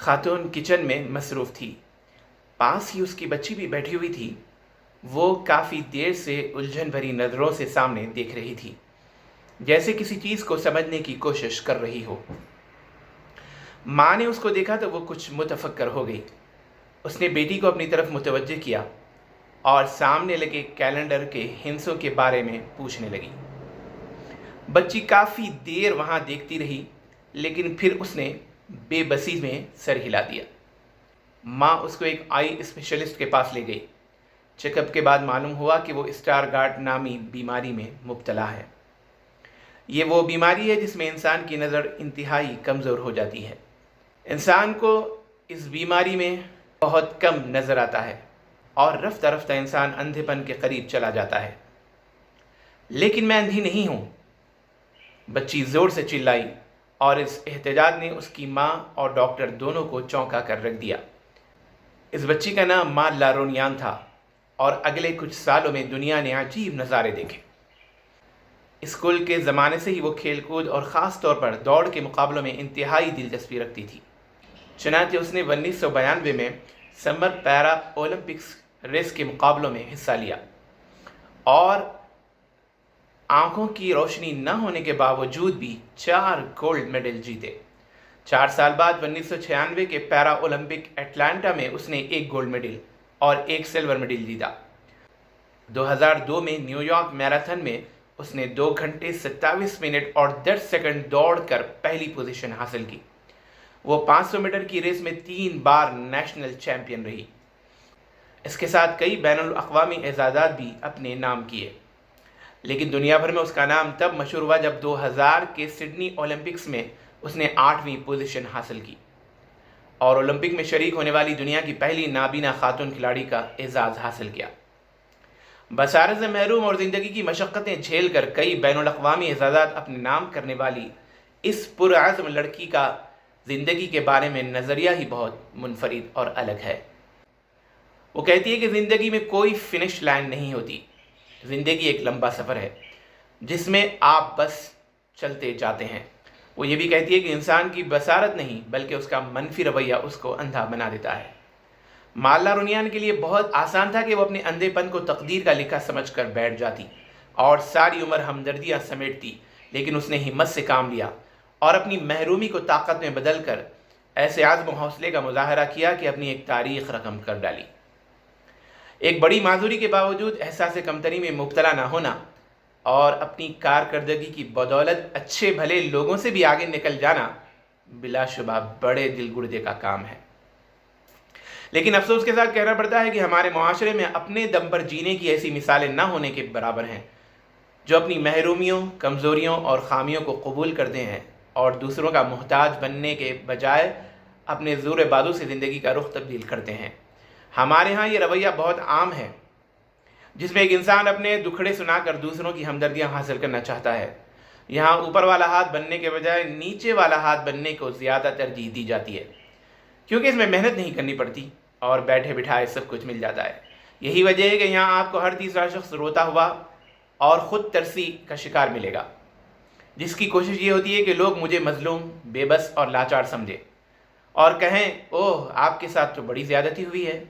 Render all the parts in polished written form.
خاتون کچن میں مصروف تھی۔ پاس ہی اس کی بچی بھی بیٹھی ہوئی تھی۔ وہ کافی دیر سے الجھن بھری نظروں سے سامنے دیکھ رہی تھی، جیسے کسی چیز کو سمجھنے کی کوشش کر رہی ہو۔ ماں نے اس کو دیکھا تو وہ کچھ متفکر ہو گئی۔ اس نے بیٹی کو اپنی طرف متوجہ کیا اور سامنے لگے کیلنڈر کے ہندسوں کے بارے میں پوچھنے لگی۔ بچی کافی دیر وہاں دیکھتی رہی، لیکن پھر اس نے بے بسی میں سر ہلا دیا۔ ماں اس کو ایک آئی اسپیشلسٹ کے پاس لے گئی۔ چیک اپ کے بعد معلوم ہوا کہ وہ اسٹارگارڈ نامی بیماری میں مبتلا ہے۔ یہ وہ بیماری ہے جس میں انسان کی نظر انتہائی کمزور ہو جاتی ہے۔ انسان کو اس بیماری میں بہت کم نظر آتا ہے اور رفتہ رفتہ انسان اندھے پن کے قریب چلا جاتا ہے۔ لیکن میں اندھی نہیں ہوں، بچی زور سے چلائی، اور اس احتجاج نے اس کی ماں اور ڈاکٹر دونوں کو چونکا کر رکھ دیا۔ اس بچی کا نام ماں لارونیان تھا، اور اگلے کچھ سالوں میں دنیا نے عجیب نظارے دیکھے۔ اسکول کے زمانے سے ہی وہ کھیل کود اور خاص طور پر دوڑ کے مقابلوں میں انتہائی دلچسپی رکھتی تھی۔ چنانچہ اس نے 1992 میں سمر پیرا اولمپکس ریس کے مقابلوں میں حصہ لیا اور آنکھوں کی روشنی نہ ہونے کے باوجود بھی 4 گولڈ میڈل جیتے۔ 4 سال بعد 1996 کے پیرا اولمپک اٹلانٹا میں اس نے 1 گولڈ میڈل اور 1 سلور میڈل جیتا۔ 2002 میں نیو یارک میراتھن میں اس نے 2 گھنٹے 27 منٹ اور 10 سیکنڈ دوڑ کر پہلی پوزیشن حاصل کی۔ وہ 500 میٹر کی ریس میں 3 بار نیشنل چیمپئن رہی۔ اس کے ساتھ کئی بین الاقوامی اعزازات بھی اپنے نام کیے، لیکن دنیا بھر میں اس کا نام تب مشہور ہوا جب 2000 کے سڈنی اولمپکس میں اس نے 8ویں پوزیشن حاصل کی اور اولمپک میں شریک ہونے والی دنیا کی پہلی نابینا خاتون کھلاڑی کا اعزاز حاصل کیا۔ بصارت سے محروم اور زندگی کی مشقتیں جھیل کر کئی بین الاقوامی اعزازات اپنے نام کرنے والی اس پرعزم لڑکی کا زندگی کے بارے میں نظریہ ہی بہت منفرد اور الگ ہے۔ وہ کہتی ہے کہ زندگی میں کوئی فنش لائن نہیں ہوتی۔ زندگی ایک لمبا سفر ہے جس میں آپ بس چلتے جاتے ہیں۔ وہ یہ بھی کہتی ہے کہ انسان کی بصارت نہیں بلکہ اس کا منفی رویہ اس کو اندھا بنا دیتا ہے۔ ماں لارونیان کے لیے بہت آسان تھا کہ وہ اپنے اندھے پن کو تقدیر کا لکھا سمجھ کر بیٹھ جاتی اور ساری عمر ہمدردیاں سمیٹتی، لیکن اس نے ہمت سے کام لیا اور اپنی محرومی کو طاقت میں بدل کر ایسے عزم و حوصلے کا مظاہرہ کیا کہ اپنی ایک تاریخ رقم کر ڈالی۔ ایک بڑی معذوری کے باوجود احساس کمتری میں مبتلا نہ ہونا اور اپنی کارکردگی کی بدولت اچھے بھلے لوگوں سے بھی آگے نکل جانا بلا شبہ بڑے دل گردے کا کام ہے۔ لیکن افسوس کے ساتھ کہنا پڑتا ہے کہ ہمارے معاشرے میں اپنے دم پر جینے کی ایسی مثالیں نہ ہونے کے برابر ہیں، جو اپنی محرومیوں، کمزوریوں اور خامیوں کو قبول کرتے ہیں اور دوسروں کا محتاج بننے کے بجائے اپنے زور بازو سے زندگی کا رخ تبدیل کرتے ہیں۔ ہمارے ہاں یہ رویہ بہت عام ہے، جس میں ایک انسان اپنے دکھڑے سنا کر دوسروں کی ہمدردیاں حاصل کرنا چاہتا ہے۔ یہاں اوپر والا ہاتھ بننے کے بجائے نیچے والا ہاتھ بننے کو زیادہ ترجیح دی جاتی ہے، کیونکہ اس میں محنت نہیں کرنی پڑتی اور بیٹھے بٹھائے سب کچھ مل جاتا ہے۔ یہی وجہ ہے کہ یہاں آپ کو ہر تیسرا شخص روتا ہوا اور خود ترسی کا شکار ملے گا، جس کی کوشش یہ ہوتی ہے کہ لوگ مجھے مظلوم، بے بس اور لاچار سمجھیں اور کہیں اوہ آپ کے ساتھ تو بڑی زیادتی ہوئی ہے۔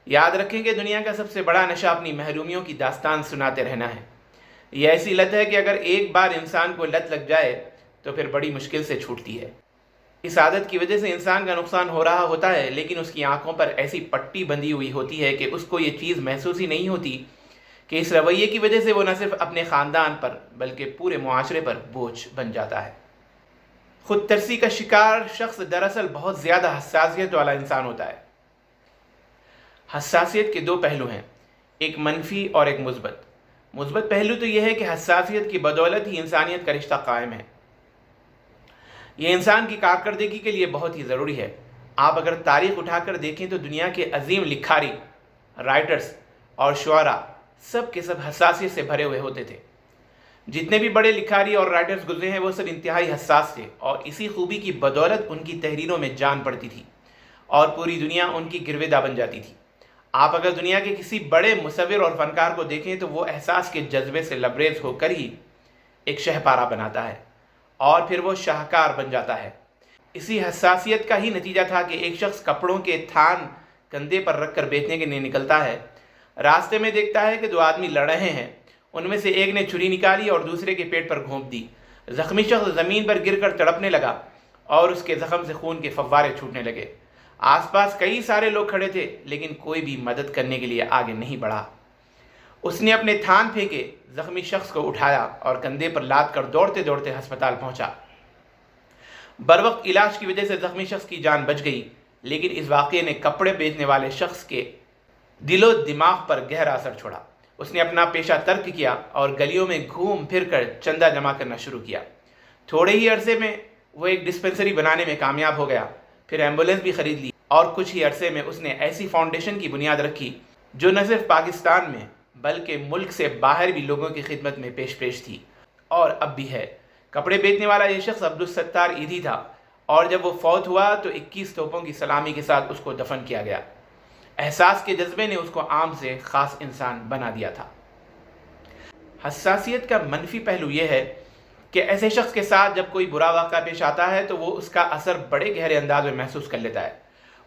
یاد رکھیں کہ دنیا کا سب سے بڑا نشہ اپنی محرومیوں کی داستان سناتے رہنا ہے۔ یہ ایسی لت ہے کہ اگر ایک بار انسان کو لت لگ جائے تو پھر بڑی مشکل سے چھوٹتی ہے۔ اس عادت کی وجہ سے انسان کا نقصان ہو رہا ہوتا ہے، لیکن اس کی آنکھوں پر ایسی پٹی بندھی ہوئی ہوتی ہے کہ اس کو یہ چیز محسوس ہی نہیں ہوتی کہ اس رویے کی وجہ سے وہ نہ صرف اپنے خاندان پر بلکہ پورے معاشرے پر بوجھ بن جاتا ہے۔ خود ترسی کا شکار شخص دراصل بہت زیادہ حساسیت والا انسان ہوتا ہے۔ حساسیت کے 2 پہلو ہیں، ایک منفی اور ایک مثبت۔ مثبت پہلو تو یہ ہے کہ حساسیت کی بدولت ہی انسانیت کا رشتہ قائم ہے۔ یہ انسان کی کارکردگی کے لیے بہت ہی ضروری ہے۔ آپ اگر تاریخ اٹھا کر دیکھیں تو دنیا کے عظیم لکھاری، رائٹرز اور شعراء سب کے سب حساسیت سے بھرے ہوئے ہوتے تھے۔ جتنے بھی بڑے لکھاری اور رائٹرز گزرے ہیں وہ سب انتہائی حساس تھے، اور اسی خوبی کی بدولت ان کی تحریروں میں جان پڑتی تھی اور پوری دنیا ان کی گرویدہ بن جاتی تھی۔ آپ اگر دنیا کے کسی بڑے مصور اور فنکار کو دیکھیں تو وہ احساس کے جذبے سے لبریز ہو کر ہی ایک شہپارہ بناتا ہے اور پھر وہ شاہکار بن جاتا ہے۔ اسی حساسیت کا ہی نتیجہ تھا کہ ایک شخص کپڑوں کے تھان کندھے پر رکھ کر بیچنے کے لیے نکلتا ہے۔ راستے میں دیکھتا ہے کہ دو آدمی لڑ رہے ہیں۔ ان میں سے ایک نے چھری نکالی اور دوسرے کے پیٹ پر گھونپ دی۔ زخمی شخص زمین پر گر کر تڑپنے لگا اور اس کے زخم سے خون کے فوارے چھوٹنے لگے۔ آس پاس کئی سارے لوگ کھڑے تھے لیکن کوئی بھی مدد کرنے کے لیے آگے نہیں بڑھا۔ اس نے اپنے تھان پھینکے، زخمی شخص کو اٹھایا اور کندھے پر لاد کر دوڑتے دوڑتے ہسپتال پہنچا۔ بروقت علاج کی وجہ سے زخمی شخص کی جان بچ گئی، لیکن اس واقعے نے کپڑے بیچنے والے شخص کے دل و دماغ پر گہرا اثر چھوڑا۔ اس نے اپنا پیشہ ترک کیا اور گلیوں میں گھوم پھر کر چندہ جمع کرنا شروع کیا۔ تھوڑے ہی عرصے میں وہ ایک ڈسپنسری بنانے میں کامیاب ہو گیا، پھر ایمبولینس بھی خرید لی اور کچھ ہی عرصے میں اس نے ایسی فاؤنڈیشن کی بنیاد رکھی جو نہ صرف پاکستان میں بلکہ ملک سے باہر بھی لوگوں کی خدمت میں پیش تھی اور اب بھی ہے۔ کپڑے بیچنے والا یہ شخص عبدالستار ایدھی تھا اور جب وہ فوت ہوا تو 21 توپوں کی سلامی کے ساتھ اس کو دفن کیا گیا۔ احساس کے جذبے نے اس کو عام سے خاص انسان بنا دیا تھا۔ حساسیت کا منفی پہلو یہ ہے کہ ایسے شخص کے ساتھ جب کوئی برا واقعہ پیش آتا ہے تو وہ اس کا اثر بڑے گہرے انداز میں محسوس کر لیتا ہے۔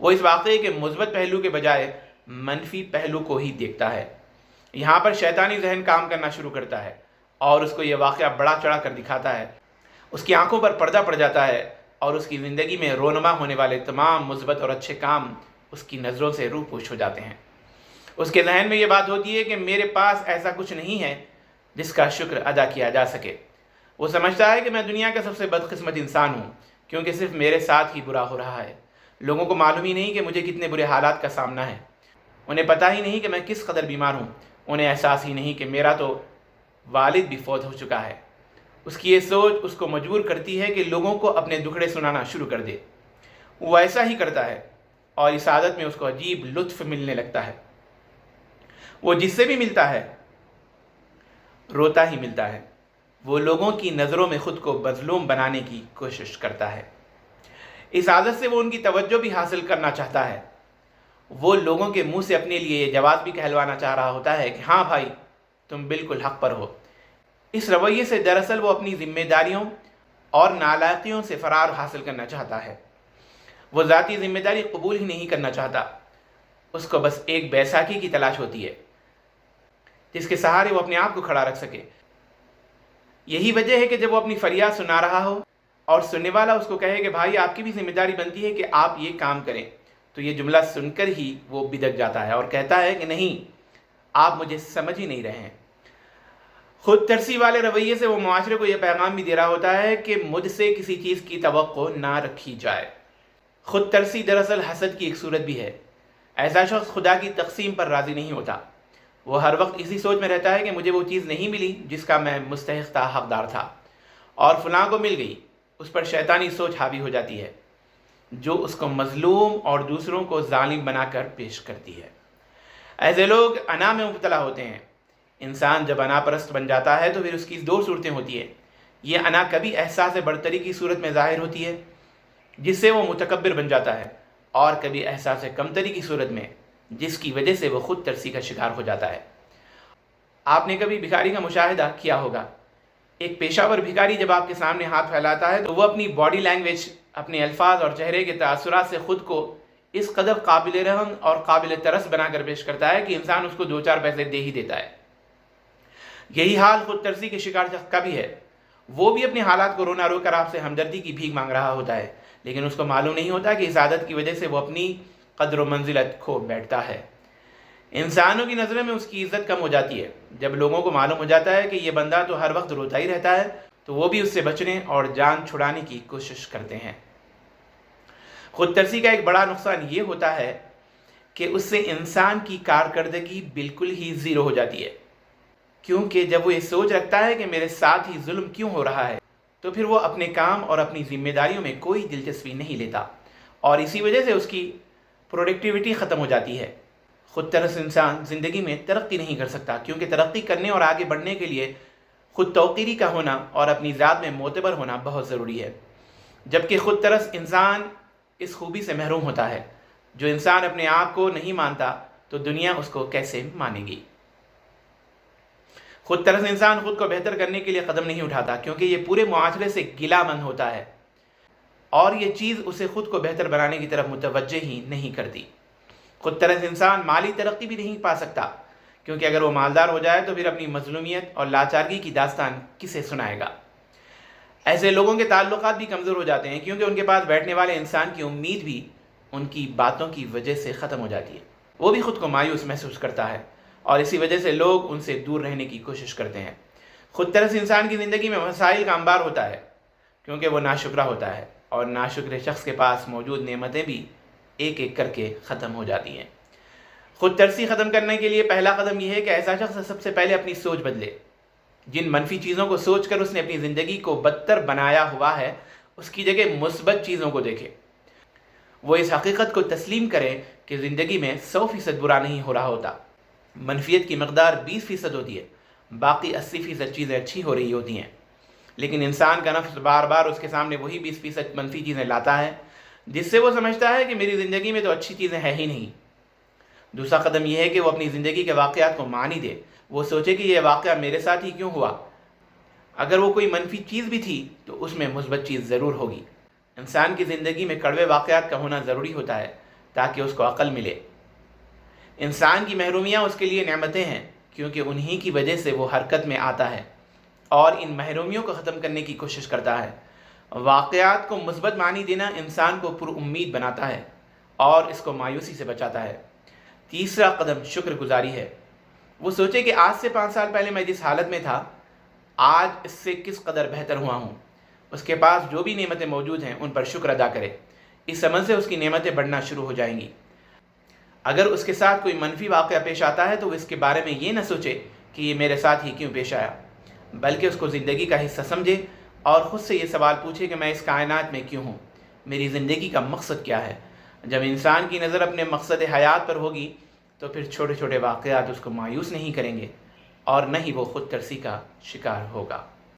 وہ اس واقعے کے مثبت پہلو کے بجائے منفی پہلو کو ہی دیکھتا ہے۔ یہاں پر شیطانی ذہن کام کرنا شروع کرتا ہے اور اس کو یہ واقعہ بڑا چڑھا کر دکھاتا ہے۔ اس کی آنکھوں پر پردہ پڑ جاتا ہے اور اس کی زندگی میں رونما ہونے والے تمام مثبت اور اچھے کام اس کی نظروں سے روپوش ہو جاتے ہیں۔ اس کے ذہن میں یہ بات ہوتی ہے کہ میرے پاس ایسا کچھ نہیں ہے جس کا شکر ادا کیا جا سکے۔ وہ سمجھتا ہے کہ میں دنیا کا سب سے بدقسمت انسان ہوں کیونکہ صرف میرے ساتھ ہی برا ہو رہا ہے۔ لوگوں کو معلوم ہی نہیں کہ مجھے کتنے برے حالات کا سامنا ہے۔ انہیں پتہ ہی نہیں کہ میں کس قدر بیمار ہوں۔ انہیں احساس ہی نہیں کہ میرا تو والد بھی فوت ہو چکا ہے۔ اس کی یہ سوچ اس کو مجبور کرتی ہے کہ لوگوں کو اپنے دکھڑے سنانا شروع کر دے۔ وہ ایسا ہی کرتا ہے اور اس عادت میں اس کو عجیب لطف ملنے لگتا ہے۔ وہ جس سے بھی ملتا ہے روتا ہی ملتا ہے۔ وہ لوگوں کی نظروں میں خود کو مظلوم بنانے کی کوشش کرتا ہے۔ اس عادت سے وہ ان کی توجہ بھی حاصل کرنا چاہتا ہے۔ وہ لوگوں کے منہ سے اپنے لیے یہ جواز بھی کہلوانا چاہ رہا ہوتا ہے کہ ہاں بھائی تم بالکل حق پر ہو۔ اس رویے سے دراصل وہ اپنی ذمہ داریوں اور نالائقیوں سے فرار حاصل کرنا چاہتا ہے۔ وہ ذاتی ذمہ داری قبول ہی نہیں کرنا چاہتا۔ اس کو بس ایک بیساکھی کی تلاش ہوتی ہے جس کے سہارے وہ اپنے آپ کو کھڑا رکھ سکے۔ یہی وجہ ہے کہ جب وہ اپنی فریاد سنا رہا ہو اور سننے والا اس کو کہے کہ بھائی آپ کی بھی ذمہ داری بنتی ہے کہ آپ یہ کام کریں، تو یہ جملہ سن کر ہی وہ بدک جاتا ہے اور کہتا ہے کہ نہیں، آپ مجھے سمجھ ہی نہیں رہے ہیں۔ خود ترسی والے رویے سے وہ معاشرے کو یہ پیغام بھی دے رہا ہوتا ہے کہ مجھ سے کسی چیز کی توقع نہ رکھی جائے۔ خود ترسی دراصل حسد کی ایک صورت بھی ہے۔ ایسا شخص خدا کی تقسیم پر راضی نہیں ہوتا۔ وہ ہر وقت اسی سوچ میں رہتا ہے کہ مجھے وہ چیز نہیں ملی جس کا میں مستحق تھا، حقدار تھا، اور فلاں کو مل گئی۔ اس پر شیطانی سوچ حاوی ہو جاتی ہے جو اس کو مظلوم اور دوسروں کو ظالم بنا کر پیش کرتی ہے۔ ایسے لوگ انا میں مبتلا ہوتے ہیں۔ انسان جب انا پرست بن جاتا ہے تو پھر اس کی دو صورتیں ہوتی ہیں۔ یہ انا کبھی احساس برتری کی صورت میں ظاہر ہوتی ہے جس سے وہ متکبر بن جاتا ہے، اور کبھی احساس کمتری کی صورت میں جس کی وجہ سے وہ خود ترسی کا شکار ہو جاتا ہے۔ آپ نے کبھی بھکاری کا مشاہدہ کیا ہوگا۔ ایک پیشہ ور بھکاری جب آپ کے سامنے ہاتھ پھیلاتا ہے تو وہ اپنی باڈی لینگویج، اپنے الفاظ اور چہرے کے تاثرات سے خود کو اس قدر قابل رحم اور قابل ترس بنا کر پیش کرتا ہے کہ انسان اس کو 2-4 پیسے دے ہی دیتا ہے۔ یہی حال خود ترسی کے شکار شخص کا بھی ہے۔ وہ بھی اپنے حالات کو رونا رو کر آپ سے ہمدردی کی بھیک مانگ رہا ہوتا ہے، لیکن اس کو معلوم نہیں ہوتا کہ اس عادت کی وجہ سے وہ اپنی قدر و منزلت کھو بیٹھتا ہے۔ انسانوں کی نظروں میں اس کی عزت کم ہو جاتی ہے۔ جب لوگوں کو معلوم ہو جاتا ہے کہ یہ بندہ تو ہر وقت روتا ہی رہتا ہے تو وہ بھی اس سے بچنے اور جان چھڑانے کی کوشش کرتے ہیں۔ خود ترسی کا ایک بڑا نقصان یہ ہوتا ہے کہ اس سے انسان کی کارکردگی بالکل ہی زیرو ہو جاتی ہے، کیونکہ جب وہ یہ سوچ رکھتا ہے کہ میرے ساتھ ہی ظلم کیوں ہو رہا ہے تو پھر وہ اپنے کام اور اپنی ذمہ داریوں میں کوئی دلچسپی نہیں لیتا، اور اسی وجہ سے اس کی پروڈکٹیوٹی ختم ہو جاتی ہے۔ خود ترس انسان زندگی میں ترقی نہیں کر سکتا، کیونکہ ترقی کرنے اور آگے بڑھنے کے لیے خود توقیری کا ہونا اور اپنی ذات میں معتبر ہونا بہت ضروری ہے، جبکہ خود ترس انسان اس خوبی سے محروم ہوتا ہے۔ جو انسان اپنے آپ کو نہیں مانتا تو دنیا اس کو کیسے مانے گی۔ خود ترس انسان خود کو بہتر کرنے کے لیے قدم نہیں اٹھاتا، کیونکہ یہ پورے معاشرے سے گلہ مند ہوتا ہے۔ اور یہ چیز اسے خود کو بہتر بنانے کی طرف متوجہ ہی نہیں کرتی۔ خود طرز انسان مالی ترقی بھی نہیں پا سکتا، کیونکہ اگر وہ مالدار ہو جائے تو پھر اپنی مظلومیت اور لاچارگی کی داستان کسے سنائے گا؟ ایسے لوگوں کے تعلقات بھی کمزور ہو جاتے ہیں، کیونکہ ان کے پاس بیٹھنے والے انسان کی امید بھی ان کی باتوں کی وجہ سے ختم ہو جاتی ہے۔ وہ بھی خود کو مایوس محسوس کرتا ہے، اور اسی وجہ سے لوگ ان سے دور رہنے کی کوشش کرتے ہیں۔ خود طرز انسان کی زندگی میں مسائل کا انبار ہوتا ہے، کیونکہ وہ ناشکرا ہوتا ہے، اور ناشکر شخص کے پاس موجود نعمتیں بھی ایک ایک کر کے ختم ہو جاتی ہیں۔ خود ترسی ختم کرنے کے لیے پہلا قدم یہ ہے کہ ایسا شخص سب سے پہلے اپنی سوچ بدلے۔ جن منفی چیزوں کو سوچ کر اس نے اپنی زندگی کو بدتر بنایا ہوا ہے، اس کی جگہ مثبت چیزوں کو دیکھے۔ وہ اس حقیقت کو تسلیم کرے کہ زندگی میں 100% برا نہیں ہو رہا ہوتا۔ منفیت کی مقدار 20% ہوتی ہے، باقی 80% چیزیں اچھی ہو رہی ہوتی ہیں۔ لیکن انسان کا نفس بار بار اس کے سامنے وہی 20% منفی چیزیں لاتا ہے، جس سے وہ سمجھتا ہے کہ میری زندگی میں تو اچھی چیزیں ہیں ہی نہیں۔ دوسرا قدم یہ ہے کہ وہ اپنی زندگی کے واقعات کو معنی دے۔ وہ سوچے کہ یہ واقعہ میرے ساتھ ہی کیوں ہوا؟ اگر وہ کوئی منفی چیز بھی تھی تو اس میں مثبت چیز ضرور ہوگی۔ انسان کی زندگی میں کڑوے واقعات کا ہونا ضروری ہوتا ہے تاکہ اس کو عقل ملے۔ انسان کی محرومیاں اس کے لیے نعمتیں ہیں، کیونکہ انہی کی وجہ سے وہ حرکت میں آتا ہے اور ان محرومیوں کو ختم کرنے کی کوشش کرتا ہے۔ واقعات کو مثبت معنی دینا انسان کو پر امید بناتا ہے اور اس کو مایوسی سے بچاتا ہے۔ تیسرا قدم شکر گزاری ہے۔ وہ سوچے کہ آج سے 5 سال پہلے میں جس حالت میں تھا، آج اس سے کس قدر بہتر ہوا ہوں۔ اس کے پاس جو بھی نعمتیں موجود ہیں ان پر شکر ادا کرے۔ اس عمل سے اس کی نعمتیں بڑھنا شروع ہو جائیں گی۔ اگر اس کے ساتھ کوئی منفی واقعہ پیش آتا ہے تو وہ اس کے بارے میں یہ نہ سوچے کہ یہ میرے ساتھ ہی کیوں پیش آیا، بلکہ اس کو زندگی کا حصہ سمجھے اور خود سے یہ سوال پوچھے کہ میں اس کائنات میں کیوں ہوں، میری زندگی کا مقصد کیا ہے۔ جب انسان کی نظر اپنے مقصد حیات پر ہوگی تو پھر چھوٹے چھوٹے واقعات اس کو مایوس نہیں کریں گے، اور نہ ہی وہ خود ترسی کا شکار ہوگا۔